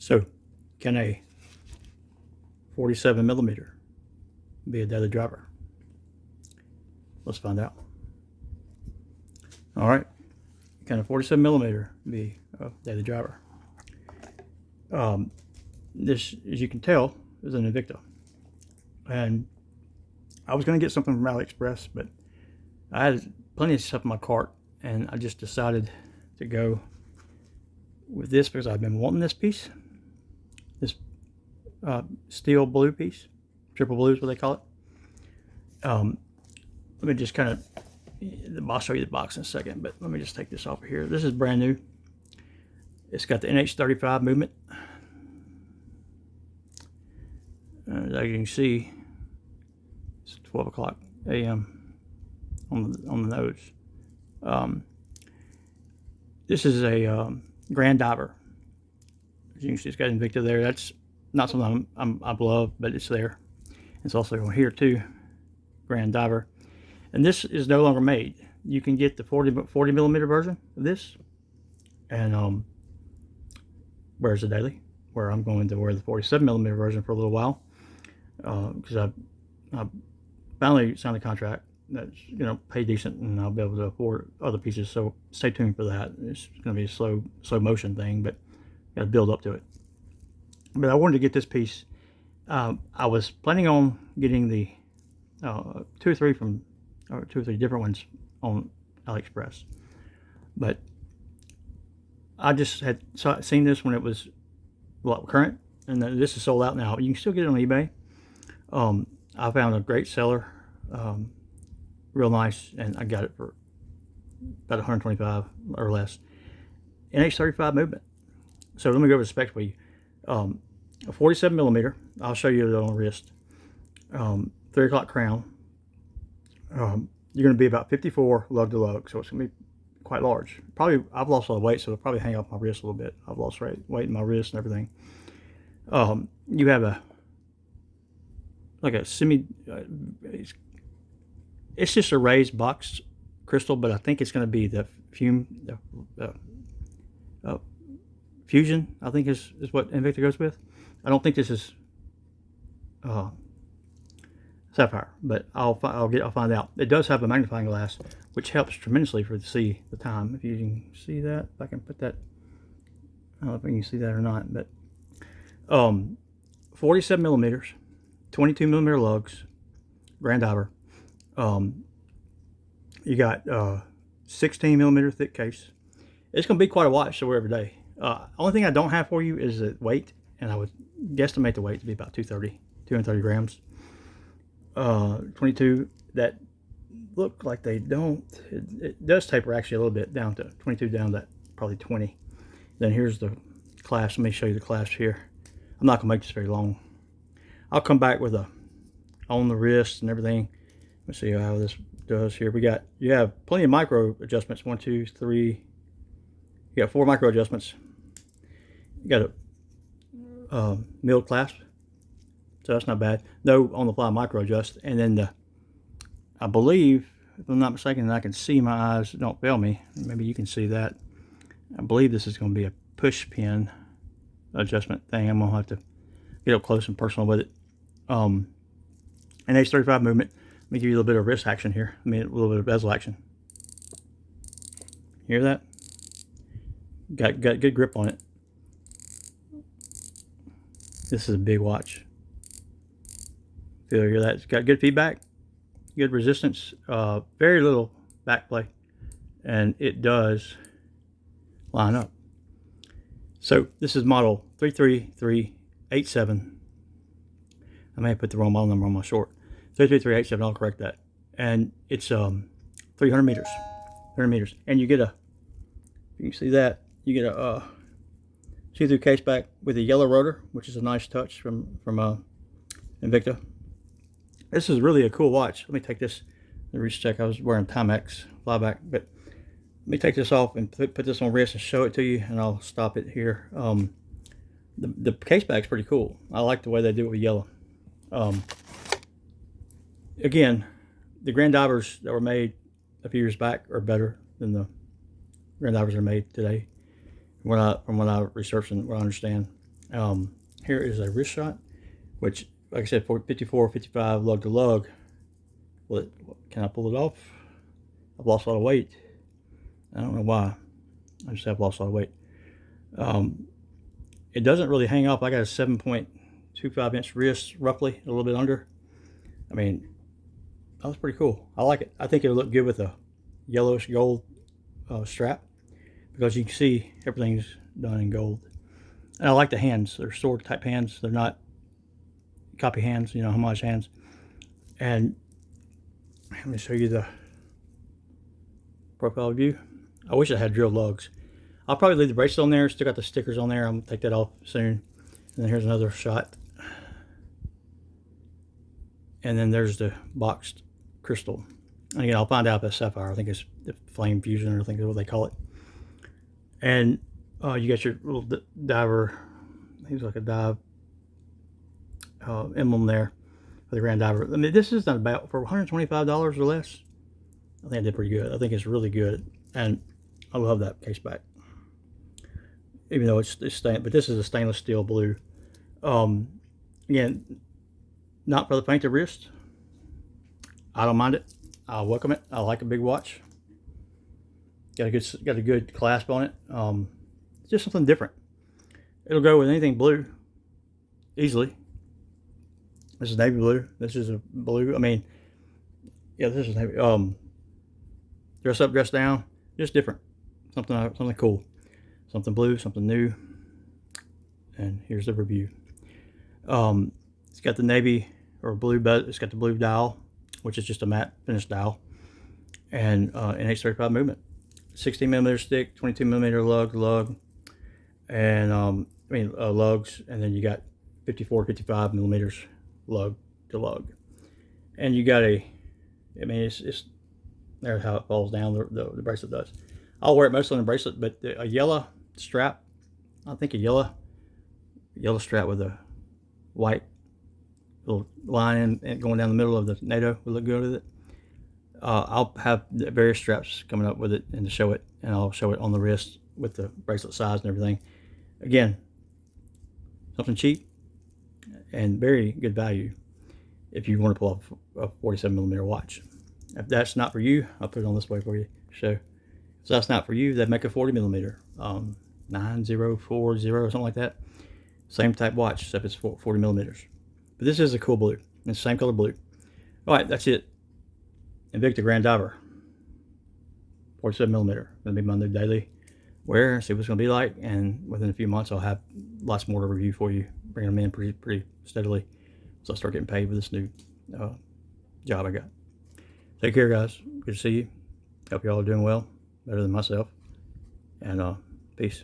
So, can a 47 millimeter be a daily driver? Let's find out. All right, can a 47 millimeter be a daily driver? This, as you can tell, is an Invicta, and I was going to get something from AliExpress, but I had plenty of stuff in my cart, and I just decided to go with this because I've been wanting this piece, this steel blue piece, triple blue is what they call it. Let me just kind of, I'll show you the box in a second, but let me just take this off of here. This is brand new. It's got the NH35 movement. As you can see, it's 12 o'clock a.m. on the nose. This is a Grand Diver. As you can see, it's got Invicta there. That's not something I love, but it's there. It's also on here too, Grand Diver. And this is no longer made. You can get the 40 millimeter version of this, and where's the daily? Where I'm going to wear the 47 millimeter version for a little while, because I finally signed a contract that's pay decent, and I'll be able to afford other pieces. So stay tuned for that. It's going to be a slow motion thing, but got to build up to it. But I wanted to get this piece. I was planning on getting the two or three different ones on AliExpress, but I just had seen this when it was current, and this is sold out now. You can still get it on eBay. I found a great seller, real nice, and I got it for about 125 or less. NH35 movement. So let me go over the specs for you. A 47 millimeter. I'll show you it on the wrist. 3 o'clock crown. You're going to be about 54 lug to lug, so it's going to be quite large. Probably, I've lost a lot of weight, so it'll probably hang off my wrist a little bit. I've lost weight in my wrist and everything. You have like a semi. It's just a raised box crystal, but I think it's going to be the fusion. I think is what Invicta goes with. I don't think this is sapphire, but I'll find out. It does have a magnifying glass, which helps tremendously to see the time. If you can see that, if I can put that, I don't know if you can see that or not, but 47 millimeters, 22 millimeter lugs, Grand Diver. You got 16 millimeter thick case. It's going to be quite a watch to wear every day. Only thing I don't have for you is the weight, and I would guesstimate the weight to be about 230 grams. 22 that look like they don't. It does taper actually a little bit down to 22, down to probably 20. Then here's the clasp. Let me show you the clasp here. I'm not gonna make this very long. I'll come back with on the wrist and everything. Let's see how this does here. You have plenty of micro adjustments. 1, 2, 3. You got 4 micro adjustments. You got a milled clasp, so that's not bad. No on the fly micro adjust, and then I believe, if I'm not mistaken, and I can see, my eyes don't fail me. Maybe you can see that. I believe this is going to be a push pin adjustment thing. I'm gonna have to get up close and personal with it. An H35 movement. Let me give you a little bit of wrist action here. A little bit of bezel action. Hear that? Got good grip on it. This is a big watch. Hear that? It's got good feedback, good resistance, very little back play, and it does line up. So this is model 33387. I may have put the wrong model number on my short. 33387. I'll correct that. And it's 300 meters. 300 meters, and you get you can see that. You get a see-through case back with a yellow rotor, which is a nice touch from Invicta. This is really a cool watch. Let me take this and reach check. I was wearing Timex flyback, but let me take this off and put this on wrist and show it to you, and I'll stop it here. The case back's pretty cool. I like the way they do it with yellow. Again, the Grand Divers that were made a few years back are better than the Grand Divers that are made today, from what I researched and what I understand. Here is a wrist shot, which, like I said, for 54, 55 lug to lug. Well, can I pull it off? I've lost a lot of weight. I don't know why. I just have lost a lot of weight. It doesn't really hang up. I got a 7.25 inch wrist, roughly, a little bit under. I mean, that was pretty cool. I like it. I think it'll look good with a yellowish gold strap, because you can see everything's done in gold. And I like the hands. They're sword type hands. They're not copy hands, you know, homage hands. And let me show you the profile view. I wish I had drilled lugs. I'll probably leave the bracelet on there. Still got the stickers on there. I'm gonna take that off soon. And then here's another shot. And then there's the boxed crystal. And again, I'll find out if that's sapphire. I think it's the flame fusion, or I think that's what they call it. And you got your little diver. I think it's like a dive emblem there for the Grand Diver. I mean, this is not about for $125 or less. I think I did pretty good. I think it's really good, and I love that case back. Even though it's stained, but this is a stainless steel blue. Again, not for the faint of wrist. I don't mind it. I'll welcome it. I like a big watch. Got a good clasp on it. It's just something different. It'll go with anything blue easily. This is navy blue. This is a blue. I mean, yeah, this is navy. Dress up, dress down. Just different. Something cool. Something blue, something new. And here's the review. It's got the navy or blue, but it's got the blue dial, which is just a matte finish dial, and an H35 movement. 16mm stick, 22mm lug, and lugs, and then you got 54, 55mm lug to lug, and you got it's there's how it falls down. The bracelet does. I'll wear it mostly on the bracelet, but a yellow strap, I think a yellow strap with a white little line and going down the middle of the NATO would look good with it. I'll have various straps coming up with it and to show it, and I'll show it on the wrist with the bracelet size and everything. Again, something cheap and very good value if you want to pull off a 47mm watch. If that's not for you, I'll put it on this way for you to show. So that's not for you, then make a 40mm, 9040, something like that. Same type watch, except it's 40mm. But this is a cool blue. It's the same color blue. All right, that's it. Invicta Grand Diver, 47mm. Gonna be my new daily wear. See what it's gonna be like, and within a few months, I'll have lots more to review for you, bringing them in pretty steadily, so I start getting paid with this new job I got. Take care, guys. Good to see you. Hope y'all are doing well, better than myself. And peace.